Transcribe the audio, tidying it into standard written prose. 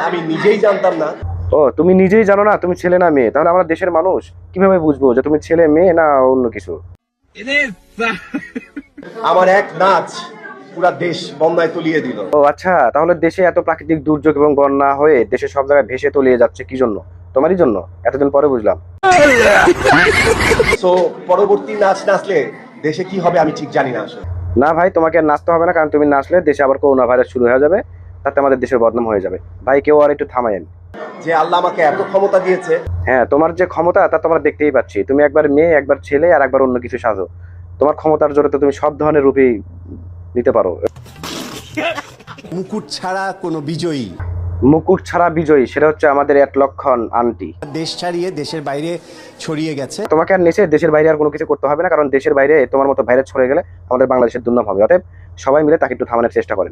আমি নিজেই জানতাম না। ও, তুমি নিজেই জানো না তুমি ছেলে না মেয়ে? তাহলে আমরা দেশের মানুষ কিভাবে বুঝবো যে তুমি ছেলে মেয়ে না অন্য কিছু? আমার এক নাচ পুরা দেশ বন্যায় তলিয়ে দিল। ও আচ্ছা, তাহলে দেশে এত প্রাকৃতিক দুর্যোগ এবং বন্যা হয়ে দেশে সব জায়গায় ভেসে তলিয়ে যাচ্ছে কি জন্য? তোমারই জন্য। এতদিন পরে বুঝলাম। সো পরবর্তী নাচ নাচলে দেশে কি হবে আমি ঠিক জানি না আসলে। না ভাই, তোমাকে আর নাচতে হবে না, কারণ তুমি নাচলে দেশে আবার করোনা ভাইরাস শুরু হয়ে যাবে, তাতে আমাদের দেশের বদনাম হয়ে যাবে। ভাই, কেউ আর একটু থামায়েন। যে আল্লাহ আমাকে এত ক্ষমতা দিয়েছে। হ্যাঁ, তোমার যে ক্ষমতা তা তোমরা দেখতেই পাচ্ছি। তুমি একবার মেয়ে, একবার ছেলে, আর একবার অন্য কিছু সাজো। তোমার ক্ষমতার জোরে তো তুমি সব ধরনের রূপই নিতে পারো। মুকুট ছাড়া কোনো বিজয়ী, মুকুট ছাড়া বিজয়ী, সেটা হচ্ছে আমাদের এক লক্ষণ আন্টি। দেশ ছাড়িয়ে দেশের বাইরে ছড়িয়ে গেছে। তোমাকে আর নেচে দেশের বাইরে আর কোনো কিছু করতে হবে না, কারণ দেশের বাইরে তোমার মতো ভাইরাস ছড়িয়ে গেলে আমাদের বাংলাদেশের দুর্নাম হবে। অতএব সবাই মিলে তাকে একটু থামানোর চেষ্টা করেন।